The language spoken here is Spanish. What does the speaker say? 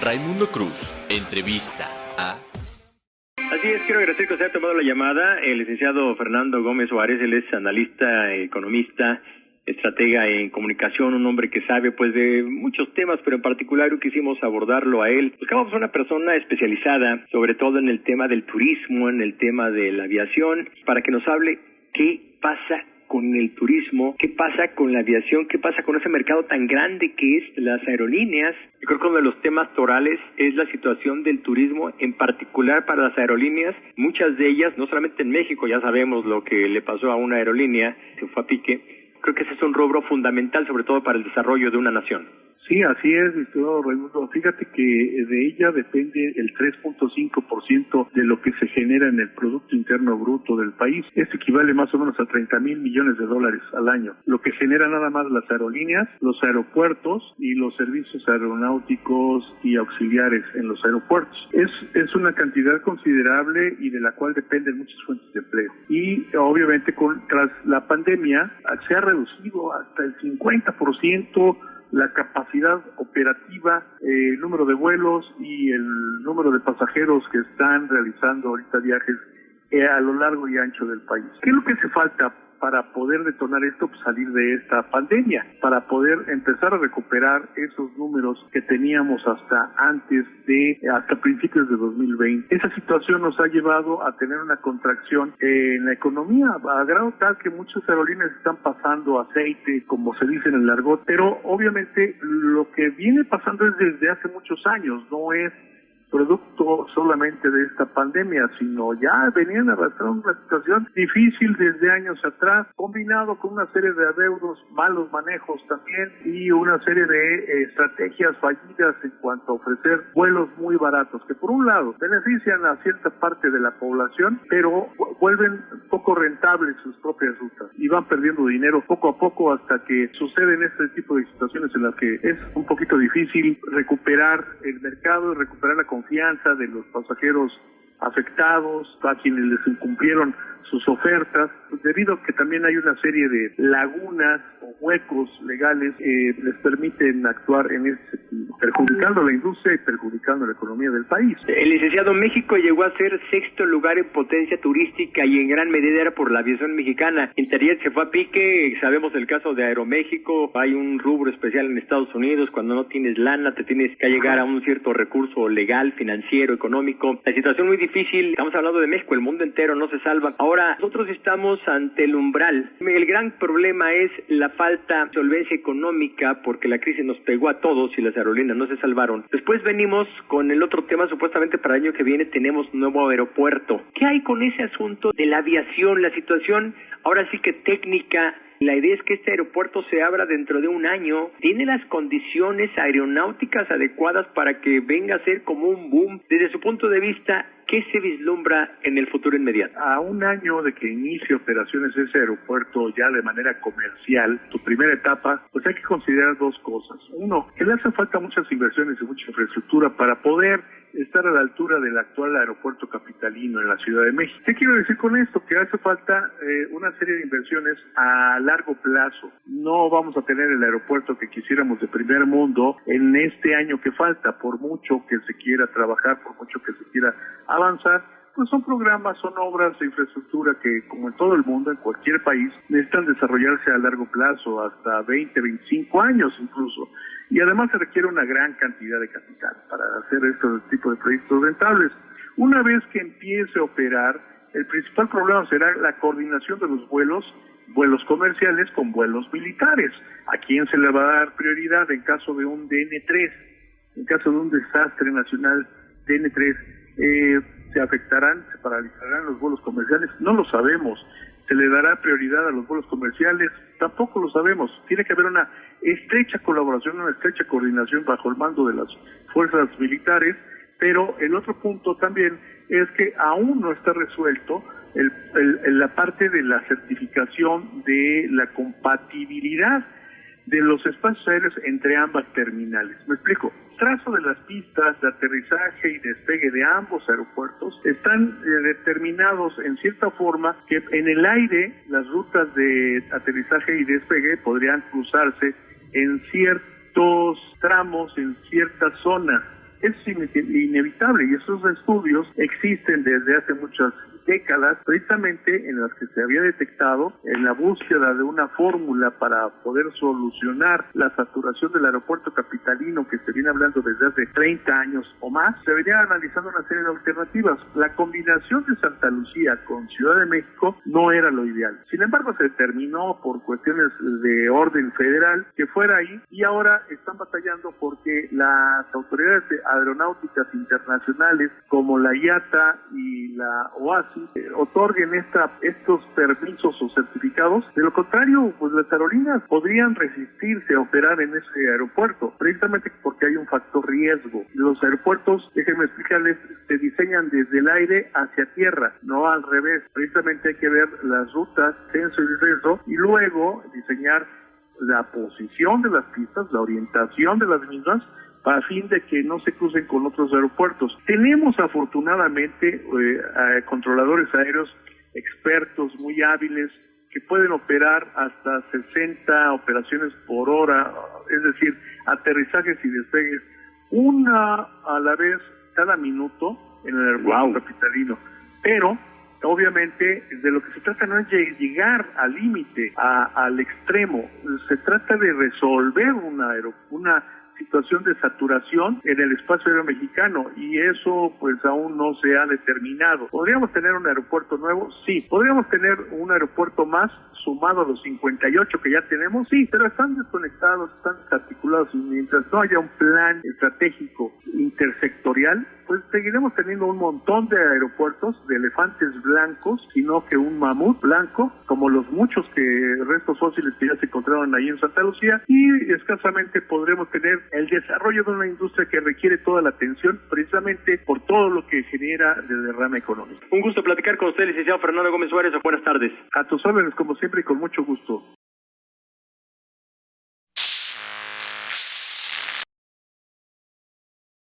Raimundo Cruz, entrevista a... Así es, quiero agradecer que se haya tomado la llamada el licenciado Fernando Gómez Suárez. Él es analista, economista, estratega en comunicación, un hombre que sabe pues de muchos temas, pero en particular quisimos abordarlo a él. Buscábamos una persona especializada, sobre todo en el tema del turismo, en el tema de la aviación, para que nos hable qué pasa con el turismo, qué pasa con la aviación, qué pasa con ese mercado tan grande que es las aerolíneas. Yo creo que uno de los temas torales es la situación del turismo, en particular para las aerolíneas. Muchas de ellas, no solamente en México, ya sabemos lo que le pasó a una aerolínea que fue a pique. Creo que ese es un rubro fundamental, sobre todo para el desarrollo de una nación. Sí, así es, mi estimado Raimundo. Fíjate que de ella depende el 3.5% de lo que se genera en el Producto Interno Bruto del país. Esto equivale más o menos a 30,000 millones de dólares al año. Lo que genera nada más las aerolíneas, los aeropuertos y los servicios aeronáuticos y auxiliares en los aeropuertos. Es una cantidad considerable y de la cual dependen muchas fuentes de empleo. Y obviamente tras la pandemia se ha reducido hasta el 50% la capacidad operativa, el número de vuelos y el número de pasajeros que están realizando ahorita viajes a lo largo y ancho del país. ¿Qué es lo que hace falta para poder detonar esto? Pues salir de esta pandemia, para poder empezar a recuperar esos números que teníamos hasta principios de 2020. Esa situación nos ha llevado a tener una contracción en la economía, a grado tal que muchas aerolíneas están pasando aceite, como se dice en el argot, pero obviamente lo que viene pasando es desde hace muchos años, no es producto solamente de esta pandemia, sino ya venían arrastrando una situación difícil desde años atrás, combinado con una serie de adeudos, malos manejos también, y una serie de estrategias fallidas en cuanto a ofrecer vuelos muy baratos, que por un lado benefician a cierta parte de la población, pero vuelven poco rentables sus propias rutas, y van perdiendo dinero poco a poco hasta que suceden este tipo de situaciones en las que es un poquito difícil recuperar el mercado y recuperar la confianza de los pasajeros afectados, a quienes les incumplieron sus ofertas, debido a que también hay una serie de lagunas o huecos legales que les permiten actuar en ese sentido, perjudicando a la industria y perjudicando a la economía del país. El licenciado, México llegó a ser sexto lugar en potencia turística y en gran medida era por la aviación mexicana. Interjet se fue a pique, sabemos el caso de Aeroméxico, hay un rubro especial en Estados Unidos, cuando no tienes lana te tienes que llegar a un cierto recurso legal, financiero, económico. La situación muy difícil, estamos hablando de México, el mundo entero no se salva. Ahora, nosotros estamos ante el umbral. El gran problema es la falta de solvencia económica porque la crisis nos pegó a todos y las aerolíneas no se salvaron. Después venimos con el otro tema, supuestamente para el año que viene tenemos nuevo aeropuerto. ¿Qué hay con ese asunto de la aviación? La situación ahora sí que técnica. La idea es que este aeropuerto se abra dentro de un año. ¿Tiene las condiciones aeronáuticas adecuadas para que venga a ser como un boom? Desde su punto de vista, ¿qué se vislumbra en el futuro inmediato? A un año de que inicie operaciones ese aeropuerto ya de manera comercial, tu primera etapa, pues hay que considerar dos cosas. Uno, que le hacen falta muchas inversiones y mucha infraestructura para poder estar a la altura del actual aeropuerto capitalino en la Ciudad de México. ¿Qué quiero decir con esto? Que hace falta una serie de inversiones a largo plazo. No vamos a tener el aeropuerto que quisiéramos de primer mundo en este año que falta, por mucho que se quiera trabajar, por mucho que se quiera avanzar. Pues son programas, son obras de infraestructura que, como en todo el mundo, en cualquier país, necesitan desarrollarse a largo plazo, hasta 20, 25 años incluso. Y además se requiere una gran cantidad de capital para hacer este tipo de proyectos rentables. Una vez que empiece a operar, el principal problema será la coordinación de los vuelos comerciales con vuelos militares. ¿A quién se le va a dar prioridad en caso de un DN3? En caso de un desastre nacional DN3, ¿se afectarán, se paralizarán los vuelos comerciales? No lo sabemos. ¿Se le dará prioridad a los vuelos comerciales? Tampoco lo sabemos. Tiene que haber una estrecha colaboración, una estrecha coordinación bajo el mando de las fuerzas militares, pero el otro punto también es que aún no está resuelto la parte de la certificación de la compatibilidad de los espacios aéreos entre ambas terminales. Me explico. Trazo de las pistas de aterrizaje y despegue de ambos aeropuertos están determinados en cierta forma que en el aire las rutas de aterrizaje y despegue podrían cruzarse en ciertos tramos, en ciertas zonas. Eso es inevitable y esos estudios existen desde hace muchas décadas, precisamente en las que se había detectado en la búsqueda de una fórmula para poder solucionar la saturación del aeropuerto capitalino que se viene hablando desde hace 30 años o más, se venía analizando una serie de alternativas. La combinación de Santa Lucía con Ciudad de México no era lo ideal. Sin embargo, se determinó por cuestiones de orden federal que fuera ahí y ahora están batallando porque las autoridades aeronáuticas internacionales como la IATA y la OASI otorguen estos permisos o certificados. De lo contrario, pues las aerolíneas podrían resistirse a operar en ese aeropuerto, precisamente porque hay un factor riesgo. Los aeropuertos, déjenme explicarles, se diseñan desde el aire hacia tierra, no al revés. Precisamente hay que ver las rutas, censo y riesgo, y luego diseñar la posición de las pistas, la orientación de las mismas, a fin de que no se crucen con otros aeropuertos. Tenemos afortunadamente controladores aéreos expertos, muy hábiles, que pueden operar hasta 60 operaciones por hora, es decir, aterrizajes y despegues, una a la vez cada minuto en el aeropuerto capitalino. Pero obviamente de lo que se trata no es llegar al límite, al extremo, se trata de resolver una situación de saturación en el espacio aéreo mexicano y eso pues aún no se ha determinado. ¿Podríamos tener un aeropuerto nuevo? Sí. ¿Podríamos tener un aeropuerto más sumado a los 58 que ya tenemos? Sí, pero están desconectados, están desarticulados y mientras no haya un plan estratégico intersectorial, pues seguiremos teniendo un montón de aeropuertos de elefantes blancos, sino que un mamut blanco, como los muchos restos fósiles que ya se encontraron ahí en Santa Lucía, y escasamente podremos tener el desarrollo de una industria que requiere toda la atención, precisamente por todo lo que genera de derrama económica. Un gusto platicar con usted, licenciado Fernando Gómez Suárez. Buenas tardes. A tus órdenes, como siempre, y con mucho gusto.